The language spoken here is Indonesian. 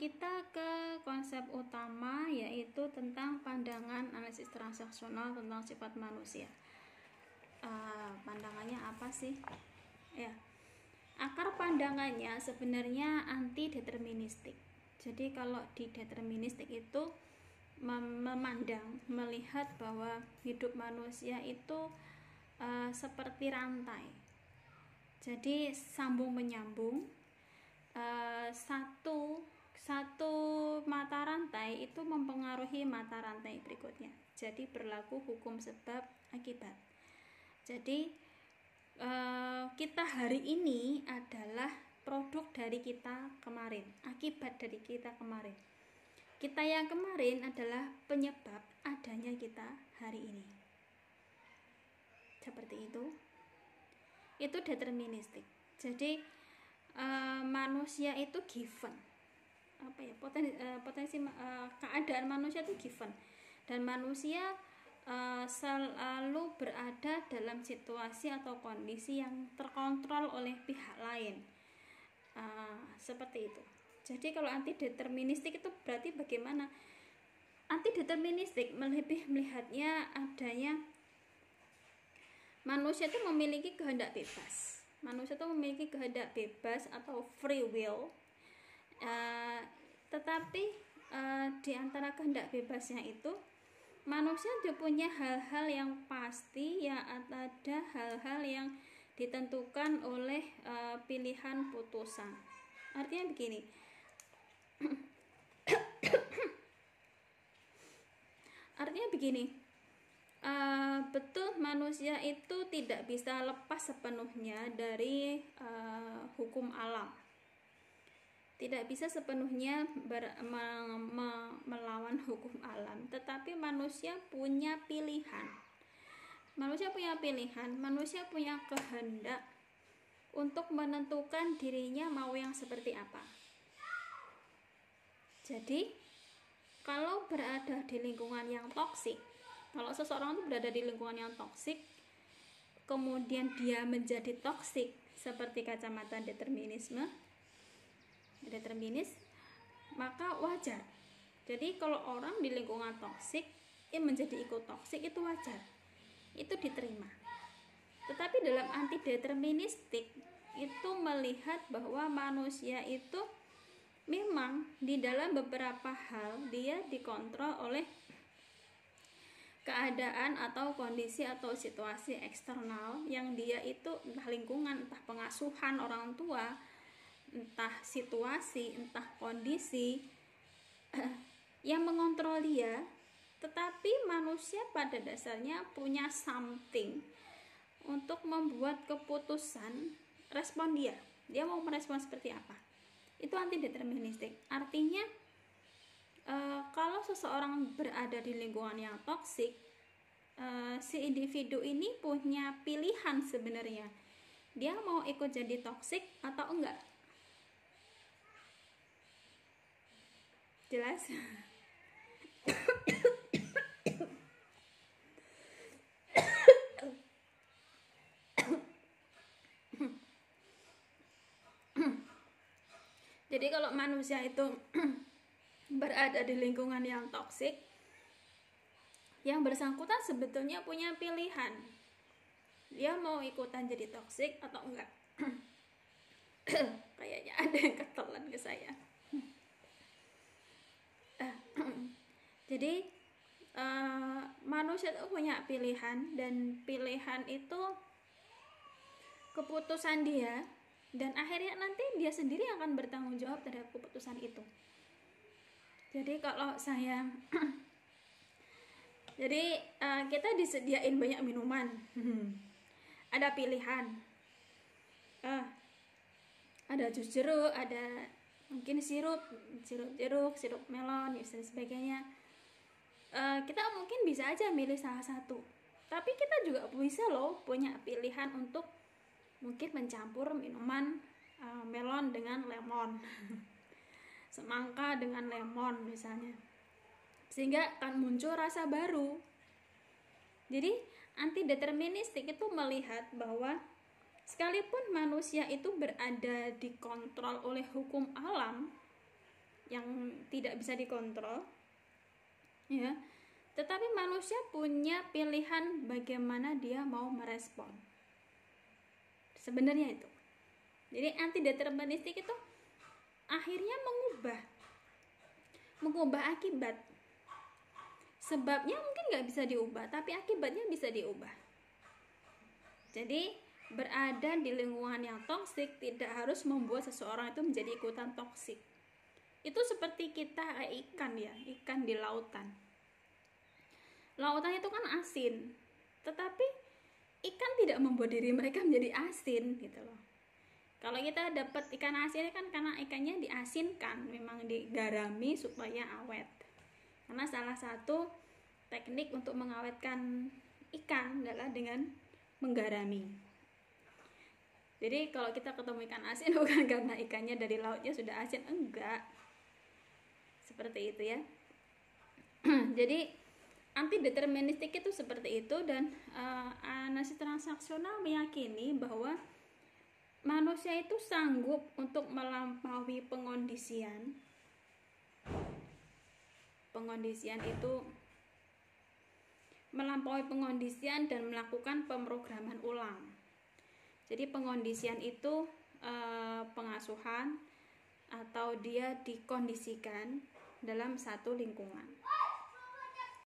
Kita ke konsep utama, yaitu tentang pandangan analisis transaksional tentang sifat manusia. Pandangannya apa sih? Ya, akar pandangannya sebenarnya anti deterministik. Jadi kalau di deterministik itu melihat bahwa hidup manusia itu seperti rantai. Jadi sambung menyambung, satu mata rantai itu mempengaruhi mata rantai berikutnya. Jadi berlaku hukum sebab akibat. Jadi kita hari ini adalah produk dari kita kemarin, akibat dari kita kemarin. Kita yang kemarin adalah penyebab adanya kita hari ini. Seperti itu. Itu deterministik. Jadi manusia itu given. Keadaan manusia itu given. Dan manusia selalu berada dalam situasi atau kondisi yang terkontrol oleh pihak lain. Seperti itu. Jadi kalau anti deterministik itu berarti bagaimana? Anti deterministik lebih melihatnya adanya manusia itu memiliki kehendak bebas. Manusia itu memiliki kehendak bebas atau free will. Tetapi di antara kehendak bebasnya itu manusia dia punya hal-hal yang pasti, ya, ada hal-hal yang ditentukan oleh pilihan putusan. Artinya begini. Betul, manusia itu tidak bisa lepas sepenuhnya dari hukum alam. Tidak bisa sepenuhnya melawan hukum alam, tetapi manusia punya pilihan. Manusia punya kehendak untuk menentukan dirinya mau yang seperti apa. Jadi, kalau berada di lingkungan yang toksik, kalau seseorang itu berada di lingkungan yang toksik, kemudian dia menjadi toksik seperti kacamata determinis, maka wajar. Jadi kalau orang di lingkungan toksik menjadi ikut toksik, itu wajar, itu diterima. Tetapi dalam anti deterministik itu melihat bahwa manusia itu memang di dalam beberapa hal dia dikontrol oleh keadaan atau kondisi atau situasi eksternal yang dia itu entah lingkungan, entah pengasuhan orang tua, entah situasi, entah kondisi yang mengontrol dia. Tetapi manusia pada dasarnya punya something untuk membuat keputusan respon dia mau merespon seperti apa. Itu anti deterministik. Artinya kalau seseorang berada di lingkungan yang toksik, si individu ini punya pilihan sebenarnya. Dia mau ikut jadi toksik atau enggak. Jelas? Jadi kalau manusia itu berada di lingkungan yang toksik, yang bersangkutan sebetulnya punya pilihan. Dia mau ikutan jadi toksik atau enggak. Kayaknya ada yang ketelan ke saya. Jadi manusia itu punya pilihan, dan pilihan itu keputusan dia, dan akhirnya nanti dia sendiri akan bertanggung jawab terhadap keputusan itu. Jadi kalau saya jadi kita disediain banyak minuman, ada pilihan, ada jus jeruk, ada mungkin sirup jeruk, sirup melon, dan sebagainya. Kita mungkin bisa aja milih salah satu, tapi kita juga bisa loh punya pilihan untuk mungkin mencampur minuman melon dengan lemon, semangka dengan lemon misalnya, sehingga akan muncul rasa baru. Jadi anti deterministik itu melihat bahwa sekalipun manusia itu berada dikontrol oleh hukum alam, yang tidak bisa dikontrol, ya. Tetapi manusia punya pilihan bagaimana dia mau merespon. Sebenarnya itu. Jadi antideterministik itu akhirnya mengubah akibat. Sebabnya mungkin nggak bisa diubah, tapi akibatnya bisa diubah. Jadi berada di lingkungan yang toksik tidak harus membuat seseorang itu menjadi ikutan toksik. Itu seperti kita ikan ya, ikan di lautan. Lautan itu kan asin, tetapi ikan tidak membuat diri mereka menjadi asin gitu loh. Kalau kita dapat ikan asin kan karena ikannya diasinkan, memang digarami supaya awet. Karena salah satu teknik untuk mengawetkan ikan adalah dengan menggarami. Jadi kalau kita ketemu ikan asin bukan karena ikannya dari lautnya sudah asin, enggak. Seperti itu ya. Jadi antideterministik itu seperti itu, dan analisis transaksional meyakini bahwa manusia itu sanggup untuk melampaui pengondisian. Pengondisian itu melampaui pengondisian dan melakukan pemrograman ulang. Jadi pengondisian itu pengasuhan atau dia dikondisikan dalam satu lingkungan.